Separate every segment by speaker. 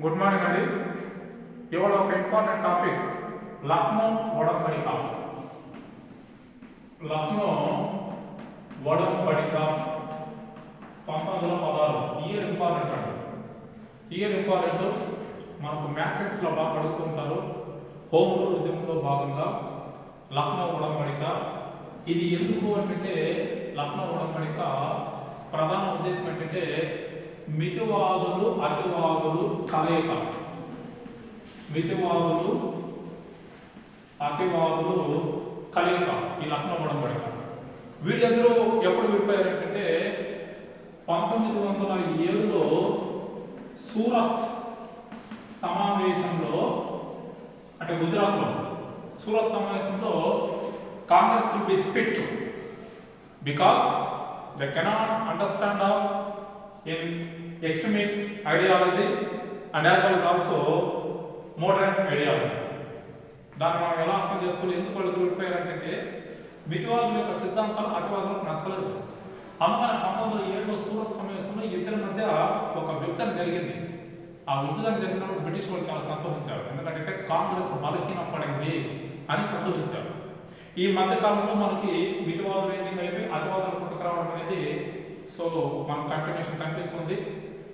Speaker 1: Good morning అండి. ఇవాళ ఒక ఇంపార్టెంట్ టాపిక్ లక్నో ఒడంబడిక. లక్నో ఒడంబడిక 1916. ఇయర్ ఇంపార్టెంట్ అండి. Year important. మనకు మ్యాథ్మెటిక్స్లో బాగా అడుగుతుంటారు. హోమ్ రూల్ ఉద్యమంలో భాగంగా లక్నో ఒడంబడిక. ఇది ఎందుకు అంటే లక్నో ఒడంబడిక ప్రధాన ఉద్దేశం ఏంటంటే మితివాదులు అతివాదులు కలయిక. మితివాదులు అతివాదులు కలయిక ఈ లక్నో ఒడంబడిక. వీళ్ళందరూ ఎప్పుడు విడిపోయారంటే 1907లో సూరత్ సమావేశంలో, అంటే గుజరాత్లో సూరత్ సమావేశంలో Congress will be split because they cannot understand of in extremist ideology and as well as also modern ideology. దాన్ని మనం ఎలా అర్థం చేసుకోవాలి, ఎందుకు వాళ్ళు విడిపోయారంటే మితివాదుల యొక్క సిద్ధాంతాలు అతివాదులకు నచ్చలేదు. అందుకని 1907లో సూరత్ సమావేశంలో ఇద్దరి మధ్య ఒక విభజన జరిగింది. ఆ విభజన జరిగినప్పుడు బ్రిటిష్ వాళ్ళు చాలా సంతోషించారు. ఎందుకంటే కాంగ్రెస్ బలహీనపడింది అని సంతోషించారు. ఈ మధ్య కాలంలో మనకి మితివాదులు ఏంటి కలిపి అతివాదులు పుట్టుకురావడం అనేది సో మనకు కంటిన్యూషన్ కనిపిస్తుంది.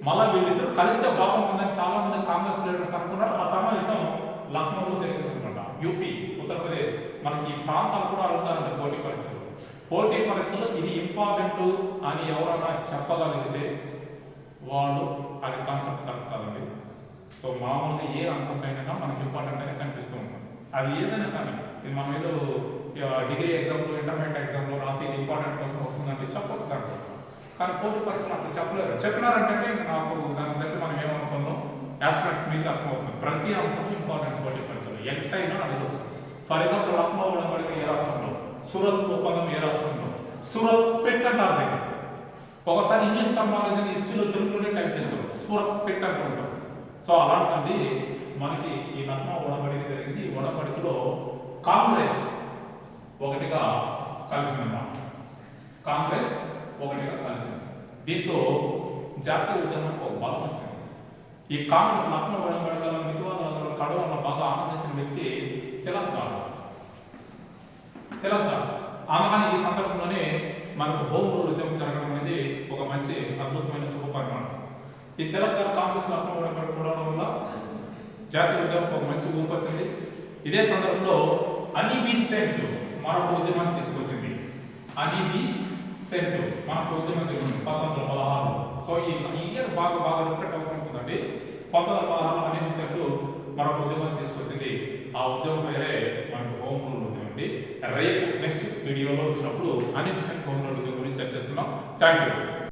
Speaker 1: మళ్ళీ వీళ్ళిద్దరూ కలిస్తే బాగుంటుందని చాలా మంది కాంగ్రెస్ లీడర్స్ అనుకున్నారు. ఆ సమావేశం లక్నోలో జరిగిందనమాట. యూపీ, ఉత్తరప్రదేశ్, మనకి ఈ ప్రాంతాలు కూడా అడుగుతారంటే పోటీ పరీక్షలు. పోటీ పరీక్షలు ఇది ఇంపార్టెంట్ అని ఎవరైనా చెప్పగలిగితే వాళ్ళు అది కాన్సెప్ట్ కరెక్ట్ కాదండి. సో మామూలుగా ఏ కాన్సెప్ట్ అయినా మనకి ఇంపార్టెంట్ అని కనిపిస్తూ ఉంటుంది. అది ఏదైనా కానీ ఇది మనం ఏదో డిగ్రీ ఎగ్జామ్లో ఇంటర్మీడియట్ ఎగ్జామ్లో రాస్తే ఇది ఇంపార్టెంట్ కోసం వస్తుందంటే చెప్పొచ్చు దాంట్లో. కానీ పోటీ పరీక్షలు అట్లా చెప్పలేరు. చెప్పినారంటే నాకు దాని దగ్గర మనం ఏమనుకున్నాం ఆస్పెక్ట్స్ మీకు అర్థమవుతుంది. ప్రతి అంశం ఇంపార్టెంట్ పోటీ పరీక్షలు ఎట్లయినా అడగవచ్చు. ఫర్ ఎగ్జాంపుల్ లక్నో ఒడంబడిక ఏ రాష్ట్రంలో, సూరత్ ఒప్పందం ఏ రాష్ట్రంలో, సూరత్ స్ప్లిట్ అంటారు దగ్గర. ఒకసారి ఇంగ్లీష్ టర్మినాలజీని హిస్టరీలో తెలుగులోనే టైప్ చేస్తారు, సూరత్ స్ప్లిట్ అంటుంటారు. సో అలాంటిది మనకి ఈ లక్నో ఒడంబడిక జరిగింది. ఈ ఒడంబడికలో కాంగ్రెస్ ఒకటిగా కలిసిందన్నమాట. కాంగ్రెస్ ఒకటిగా కలిసింది. దీంతో జాతీయ ఉద్యమానికి ఒక బలం వచ్చింది. ఈ కాంగ్రెస్ లక్నో ఒడంబడికలో మితివాదుల కడవలో బాగా ఆనందించిన వ్యక్తి తెలంగాణ. అందుకని ఈ సందర్భంలోనే మనకు హోమ్ రూల్ ఉద్యమం జరగడం అనేది ఒక మంచి అద్భుతమైన శుభపరిమాణం. ఈ తెలంగాణ కాంగ్రెస్ లక్నో ఒడంబడిక కూడడం వల్ల జాతీయ ఉద్యమం ఒక మంచి ఊపు వచ్చింది. ఇదే సందర్భంలో అనీ బెసెంట్ మరొక ఉద్యమాన్ని తీసుకొచ్చింది. అనీ బెసెంట్ మనకు ఉద్యమం జరిగింది 1916. సో ఈ ఇయర్ బాగా రిఫ్లెక్ట్ అవుతుంటుందండి. 1916 అనీ బెసెంట్ మరొక ఉద్యమాన్ని తీసుకొచ్చింది. ఆ ఉద్యమం పేరే మనకు హోమ్ రూల్ ఉద్యమం అండి. రేపు నెక్స్ట్ వీడియోలో వచ్చినప్పుడు అనీ బెసెంట్ హోమ్ రూల్ ఉద్యమం గురించి చర్చిస్తున్నాం. Thank you.